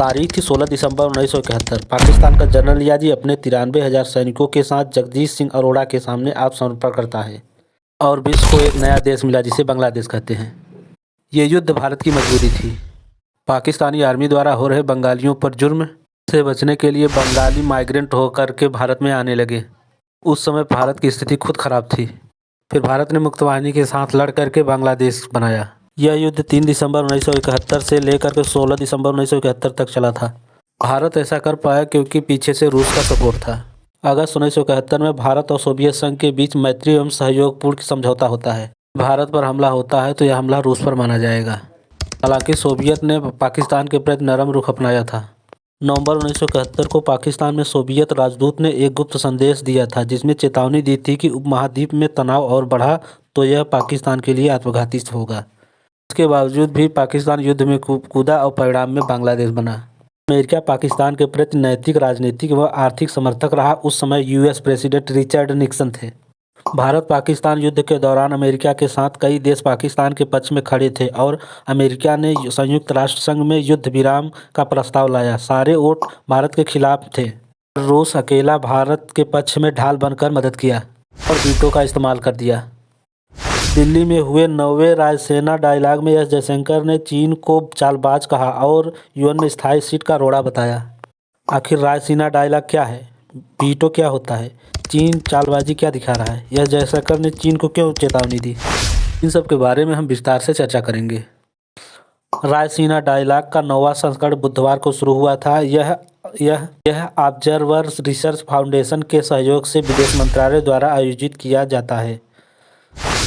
तारीख थी 16 दिसंबर 1971। पाकिस्तान का जनरल याजी अपने 93,000 सैनिकों के साथ जगदीश सिंह अरोड़ा के सामने आत्मसमर्पण करता है और विश्व को एक नया देश मिला जिसे बांग्लादेश कहते हैं। ये युद्ध भारत की मजबूरी थी। पाकिस्तानी आर्मी द्वारा हो रहे बंगालियों पर जुर्म से बचने के लिए बंगाली माइग्रेंट होकर के भारत में आने लगे। उस समय भारत की स्थिति खुद खराब थी। फिर भारत ने मुक्त वाहिनी के साथ लड़ करके बांग्लादेश बनाया। यह युद्ध 3 दिसंबर 1971 से लेकर के 16 दिसंबर 1971 तक चला था। भारत ऐसा कर पाया क्योंकि पीछे से रूस का सपोर्ट था। अगस्त 1971 में भारत और सोवियत संघ के बीच मैत्री एवं सहयोगपूर्ण समझौता होता है। भारत पर हमला होता है तो यह हमला रूस पर माना जाएगा। हालांकि सोवियत ने पाकिस्तान के प्रति नरम रुख अपनाया था। नवंबर 1971 को पाकिस्तान में सोवियत राजदूत ने एक गुप्त संदेश दिया था जिसमें चेतावनी दी थी कि उपमहाद्वीप में तनाव और बढ़ा तो यह पाकिस्तान के लिए आत्मघाती होगा। इसके बावजूद भी पाकिस्तान युद्ध में कूदा और परिणाम में बांग्लादेश बना। अमेरिका पाकिस्तान के प्रति नैतिक, राजनीतिक व आर्थिक समर्थक रहा। उस समय यूएस प्रेसिडेंट रिचर्ड निक्सन थे। भारत पाकिस्तान युद्ध के दौरान अमेरिका के साथ कई देश पाकिस्तान के पक्ष में खड़े थे और अमेरिका ने संयुक्त राष्ट्र संघ में युद्ध विराम का प्रस्ताव लाया। सारे वोट भारत के खिलाफ थे। रूस अकेला भारत के पक्ष में ढाल बनकर मदद किया और वीटो का इस्तेमाल कर दिया। दिल्ली में हुए 9वें रायसीना डायलॉग में एस जयशंकर ने चीन को चालबाज कहा और यूएन में स्थायी सीट का रोड़ा बताया। आखिर रायसीना डायलॉग क्या है, वीटो क्या होता है, चीन चालबाजी क्या दिखा रहा है, यह जयशंकर ने चीन को क्यों चेतावनी दी, इन सब के बारे में हम विस्तार से चर्चा करेंगे। रायसीना डायलॉग का 9वां संस्करण बुधवार को शुरू हुआ था। यह ऑब्जर्वर रिसर्च फाउंडेशन के सहयोग से विदेश मंत्रालय द्वारा आयोजित किया जाता है।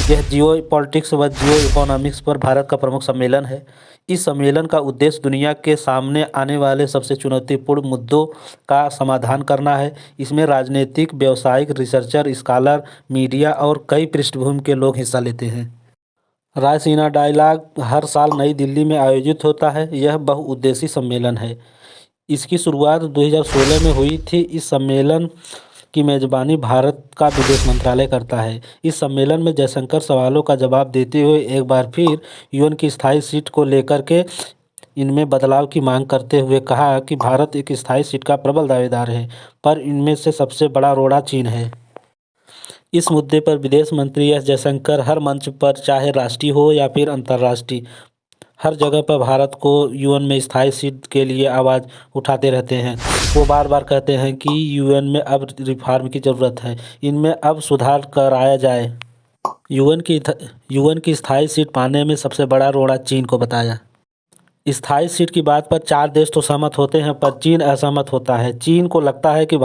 यह जियो पॉलिटिक्स व जियो इकोनॉमिक्स पर भारत का प्रमुख सम्मेलन है। इस सम्मेलन का उद्देश्य दुनिया के सामने आने वाले सबसे चुनौतीपूर्ण मुद्दों का समाधान करना है। इसमें राजनीतिक, व्यावसायिक, रिसर्चर, स्कॉलर, मीडिया और कई पृष्ठभूमि के लोग हिस्सा लेते हैं। रायसीना डायलॉग हर साल नई दिल्ली में आयोजित होता है। यह बहुउद्देशीय सम्मेलन है। इसकी शुरुआत 2016 में हुई थी। इस सम्मेलन की मेजबानी भारत का विदेश मंत्रालय करता है। इस सम्मेलन में जयशंकर सवालों का जवाब देते हुए एक बार फिर यूएन की स्थायी सीट को लेकर के इनमें बदलाव की मांग करते हुए कहा कि भारत एक स्थायी सीट का प्रबल दावेदार है, पर इनमें से सबसे बड़ा रोड़ा चीन है। इस मुद्दे पर विदेश मंत्री एस जयशंकर हर मंच पर, चाहे राष्ट्रीय हो या फिर अंतर्राष्ट्रीय, हर जगह पर भारत को यूएन में स्थायी सीट के लिए आवाज़ उठाते रहते हैं। वो बार बार कहते हैं कि यूएन में अब रिफॉर्म की ज़रूरत है, इनमें अब सुधार कराया जाए। यूएन की स्थायी सीट पाने में सबसे बड़ा रोड़ा चीन को बताया। स्थायी सीट की बात पर 4 देश तो सहमत होते हैं, पर चीन असहमत होता है। चीन को लगता है कि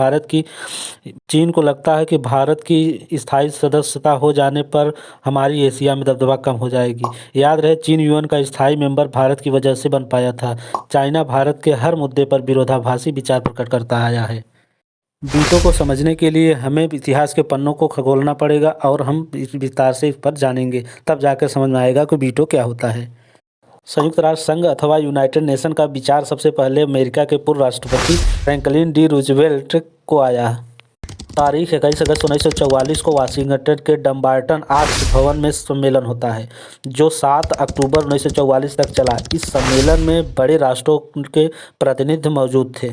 भारत की स्थायी सदस्यता हो जाने पर हमारी एशिया में दबदबा कम हो जाएगी। याद रहे, चीन यूएन का स्थायी मेंबर भारत की वजह से बन पाया था। चाइना भारत के हर मुद्दे पर विरोधाभासी विचार प्रकट करता आया है। वीटो को समझने के लिए हमें इतिहास के पन्नों को खगोलना पड़ेगा और हम विस्तार से इस पर जानेंगे, तब जाकर समझ में आएगा कि वीटो क्या होता है। संयुक्त राष्ट्र संघ अथवा यूनाइटेड नेशन का विचार सबसे पहले अमेरिका के पूर्व राष्ट्रपति फ्रैंकलिन डी रूजवेल्ट को आया। तारीख 21 अगस्त 1944 को वाशिंगटन के डम्बार्टन आर्च भवन में सम्मेलन होता है, जो 7 अक्टूबर 1944 तक चला। इस सम्मेलन में बड़े राष्ट्रों के प्रतिनिधि मौजूद थे।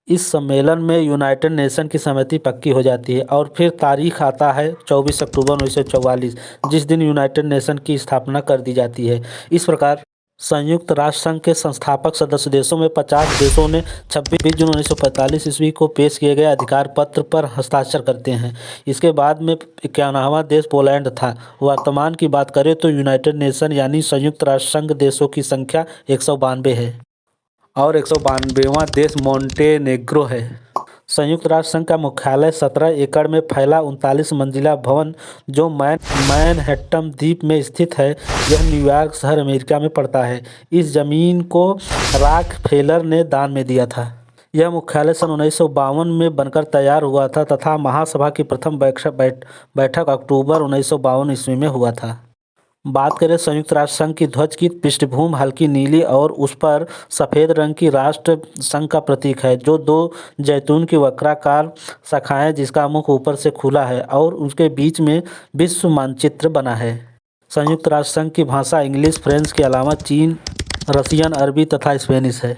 इस सम्मेलन में यूनाइटेड नेशन की सहमति पक्की हो जाती है और फिर तारीख आता है 24 अक्टूबर 1944, जिस दिन यूनाइटेड नेशन की स्थापना कर दी जाती है। इस प्रकार संयुक्त राष्ट्र संघ के संस्थापक सदस्य देशों में 50 देशों ने 26 जून 1945 ईस्वी को पेश किए गए अधिकार पत्र पर हस्ताक्षर करते हैं। इसके बाद में 51वां देश पोलैंड था। वर्तमान की बात करें तो यूनाइटेड नेशन यानी संयुक्त राष्ट्र संघ देशों की संख्या 192 है और 192वां देश मोंटेनेग्रो है। संयुक्त राष्ट्र संघ का मुख्यालय 17 एकड़ में फैला 39 मंजिला भवन जो मैनहट्टन द्वीप में स्थित है, यह न्यूयॉर्क शहर अमेरिका में पड़ता है। इस जमीन को रॉकफेलर ने दान में दिया था। यह मुख्यालय सन 1952 में बनकर तैयार हुआ था तथा महासभा की प्रथम बैठक अक्टूबर 1952 ईस्वी में हुआ था। बात करें संयुक्त राष्ट्र संघ की ध्वज की, पृष्ठभूमि हल्की नीली और उस पर सफ़ेद रंग की राष्ट्र संघ का प्रतीक है, जो 2 जैतून की वक्राकार शाखाएं, जिसका मुख ऊपर से खुला है और उसके बीच में विश्व मानचित्र बना है। संयुक्त राष्ट्र संघ की भाषा इंग्लिश, फ्रेंच के अलावा चीन, रसियन, अरबी तथा स्पेनिश है।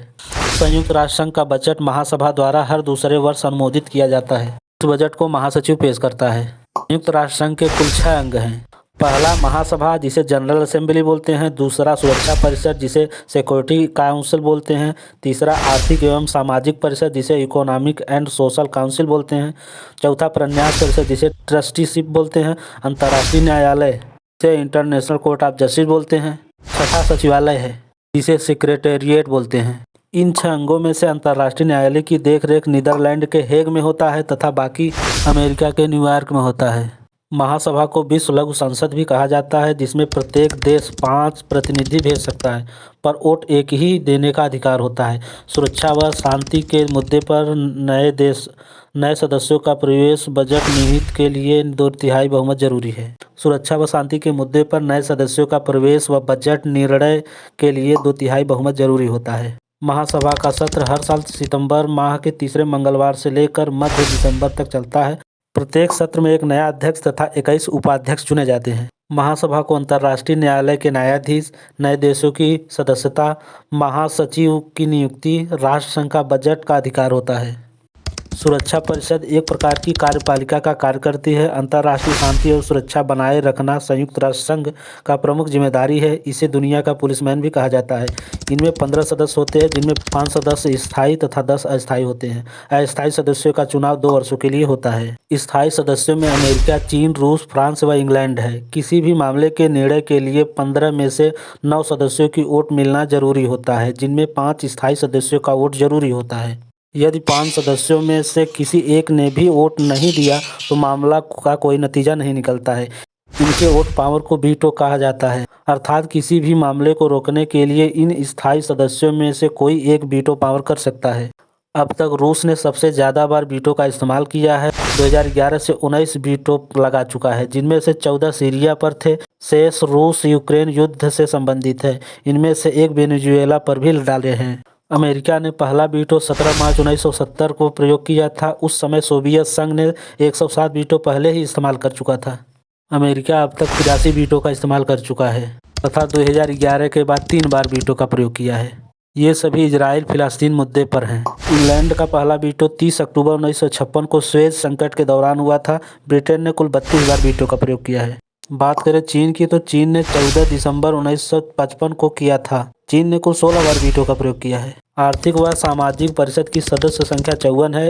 संयुक्त राष्ट्र संघ का बजट महासभा द्वारा हर दूसरे वर्ष अनुमोदित किया जाता है। इस बजट को महासचिव पेश करता है। संयुक्त राष्ट्र संघ के कुल 6 अंग हैं। पहला महासभा जिसे जनरल असेंबली बोलते हैं, दूसरा सुरक्षा परिषद जिसे सिक्योरिटी काउंसिल बोलते हैं, तीसरा आर्थिक एवं सामाजिक परिषद जिसे इकोनॉमिक एंड सोशल काउंसिल बोलते हैं, चौथा प्रन्यास परिषद जिसे ट्रस्टीशिप बोलते हैं, अंतर्राष्ट्रीय न्यायालय जिसे इंटरनेशनल कोर्ट ऑफ जस्टिस बोलते हैं, छठा सचिवालय है जिसे सेक्रेटेरिएट बोलते हैं। इन 6 अंगों में से अंतर्राष्ट्रीय न्यायालय की देखरेख नीदरलैंड के हेग में होता है तथा बाकी अमेरिका के न्यूयॉर्क में होता है। महासभा को विश्व लघु संसद भी कहा जाता है, जिसमें प्रत्येक देश 5 प्रतिनिधि भेज सकता है, पर वोट एक ही देने का अधिकार होता है। सुरक्षा व शांति के मुद्दे पर नए सदस्यों का प्रवेश बजट निहित के लिए 2/3 बहुमत जरूरी है। सुरक्षा व शांति के मुद्दे पर नए सदस्यों का प्रवेश व बजट निर्णय के लिए 2/3 बहुमत जरूरी होता है। महासभा का सत्र हर साल सितंबर माह के तीसरे मंगलवार से लेकर मध्य दिसंबर तक चलता है। प्रत्येक सत्र में एक नया अध्यक्ष तथा 21 उपाध्यक्ष चुने जाते हैं। महासभा को अंतर्राष्ट्रीय न्यायालय के न्यायाधीश, नए देशों की सदस्यता, महासचिव की नियुक्ति, राष्ट्र संघ का बजट का अधिकार होता है। सुरक्षा परिषद एक प्रकार की कार्यपालिका का कार्य करती है। अंतर्राष्ट्रीय शांति और सुरक्षा बनाए रखना संयुक्त राष्ट्र संघ का प्रमुख जिम्मेदारी है। इसे दुनिया का पुलिसमैन भी कहा जाता है। इनमें 15 सदस्य होते हैं, जिनमें 5 सदस्य स्थायी तथा 10 अस्थायी होते हैं। अस्थायी सदस्यों का चुनाव 2 वर्षों के लिए होता है। स्थायी सदस्यों में अमेरिका, चीन, रूस, फ्रांस व इंग्लैंड है। किसी भी मामले के निर्णय के लिए 15 में से 9 सदस्यों की वोट मिलना जरूरी होता है, जिनमें 5 स्थायी सदस्यों का वोट जरूरी होता है। यदि 5 सदस्यों में से किसी एक ने भी वोट नहीं दिया तो मामला का कोई नतीजा नहीं निकलता है। इनके वोट पावर को वीटो कहा जाता है, अर्थात किसी भी मामले को रोकने के लिए इन स्थायी सदस्यों में से कोई एक वीटो पावर कर सकता है। अब तक रूस ने सबसे ज़्यादा बार वीटो का इस्तेमाल किया है। 2011 से 19 वीटो लगा चुका है, जिनमें से 14 सीरिया पर थे। शेष रूस यूक्रेन युद्ध से संबंधित है। इनमें से एक वेनेजुएला पर भी डाले हैं। अमेरिका ने पहला वीटो 17 मार्च 1970 को प्रयोग किया था। उस समय सोवियत संघ ने 107 वीटो पहले ही इस्तेमाल कर चुका था। अमेरिका अब तक 83 वीटो का इस्तेमाल कर चुका है तथा 2011 के बाद 3 बार वीटो का प्रयोग किया है। ये सभी इजराइल फिलिस्तीन मुद्दे पर हैं। इंग्लैंड का पहला वीटो 30 अक्टूबर 1956 को सुएज संकट के दौरान हुआ था। ब्रिटेन ने कुल 32 बार वीटो का प्रयोग किया है। बात करें चीन की, तो चीन ने 14 दिसंबर 1955 को किया था। चीन ने कुल 16 बार वीटो का प्रयोग किया है। आर्थिक व सामाजिक परिषद की सदस्य संख्या 54 है।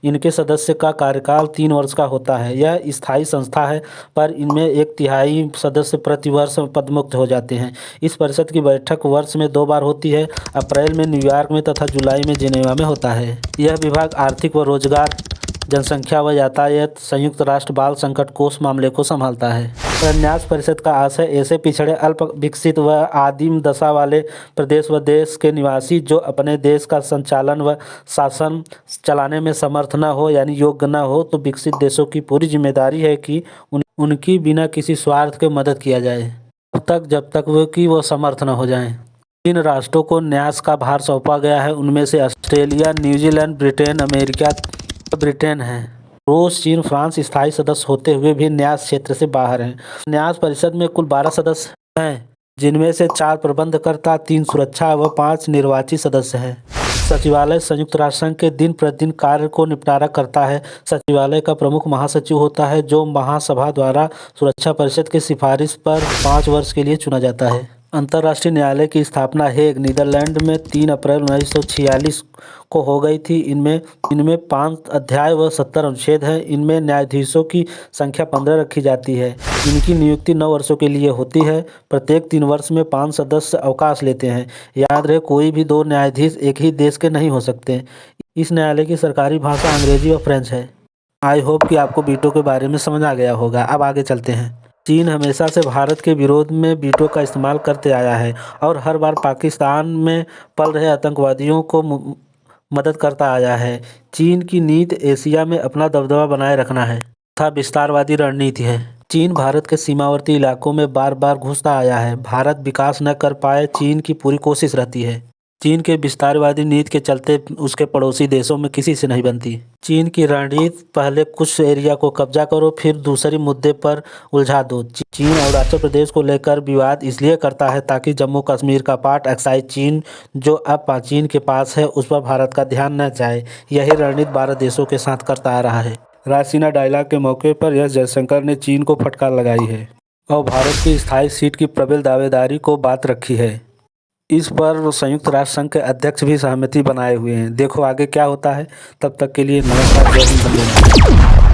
इनके सदस्य का कार्यकाल 3 वर्ष का होता है। यह स्थायी संस्था है, पर इनमें 1/3 सदस्य प्रतिवर्ष पदमुक्त हो जाते हैं। इस परिषद की बैठक वर्ष में 2 बार होती है। अप्रैल में न्यूयॉर्क में तथा जुलाई में जिनेवा में होता है। यह विभाग आर्थिक व रोजगार, जनसंख्या व यातायात, संयुक्त राष्ट्र बाल संकट कोष मामले को संभालता है। प्रन्यास परिषद का आशय ऐसे पिछड़े, अल्प विकसित व आदिम दशा वाले प्रदेश व देश के निवासी जो अपने देश का संचालन व शासन चलाने में समर्थ न हो यानी योग्य न हो, तो विकसित देशों की पूरी जिम्मेदारी है कि उनकी बिना किसी स्वार्थ के मदद किया जाए जब तक वो समर्थ न हो जाएं। 3 राष्ट्रों को न्यास का भार सौंपा गया है। उनमें से ऑस्ट्रेलिया, न्यूजीलैंड, ब्रिटेन है। रूस, चीन, फ्रांस स्थायी सदस्य होते हुए भी न्यास क्षेत्र से बाहर हैं। न्यास परिषद में कुल 12 सदस्य हैं, जिनमें से 4 प्रबंधकर्ता, 3 सुरक्षा व 5 निर्वाचित सदस्य हैं। सचिवालय संयुक्त राष्ट्र संघ के दिन प्रतिदिन कार्य को निपटारा करता है। सचिवालय का प्रमुख महासचिव होता है, जो महासभा द्वारा सुरक्षा परिषद की सिफारिश पर 5 वर्ष के लिए चुना जाता है। अंतर्राष्ट्रीय न्यायालय की स्थापना हेग, नीदरलैंड में 3 अप्रैल 1946 को हो गई थी। इनमें 5 अध्याय व 70 अनुच्छेद हैं। इनमें न्यायाधीशों की संख्या 15 रखी जाती है। इनकी नियुक्ति 9 वर्षों के लिए होती है। प्रत्येक 3 वर्ष में 5 सदस्य अवकाश लेते हैं। याद रहे, कोई भी 2 न्यायाधीश एक ही देश के नहीं हो सकते। इस न्यायालय की सरकारी भाषा अंग्रेजी व फ्रेंच है। आई होप कि आपको वीटो के बारे में समझ आ गया होगा। अब आगे चलते हैं। चीन हमेशा से भारत के विरोध में वीटो का इस्तेमाल करते आया है और हर बार पाकिस्तान में पल रहे आतंकवादियों को मदद करता आया है। चीन की नीति एशिया में अपना दबदबा बनाए रखना है तथा विस्तारवादी रणनीति है। चीन भारत के सीमावर्ती इलाकों में बार बार घुसता आया है। भारत विकास न कर पाए, चीन की पूरी कोशिश रहती है। चीन के विस्तारवादी नीति के चलते उसके पड़ोसी देशों में किसी से नहीं बनती। चीन की रणनीति पहले कुछ एरिया को कब्जा करो, फिर दूसरे मुद्दे पर उलझा दो। चीन अरुणाचल प्रदेश को लेकर विवाद इसलिए करता है ताकि जम्मू कश्मीर का पार्ट एक्साइज चीन जो अब चीन के पास है उस पर भारत का ध्यान न जाए। यही रणनीति भारत देशों के साथ करता आ रहा है। रायसीना डायलॉग के मौके पर एस जयशंकर ने चीन को फटकार लगाई है और भारत की स्थायी सीट की प्रबल दावेदारी को बात रखी है। इस पर संयुक्त राष्ट्र संघ के अध्यक्ष भी सहमति बनाए हुए हैं। देखो आगे क्या होता है। तब तक के लिए नमस्कार, जय हिंद, वंदे मातरम।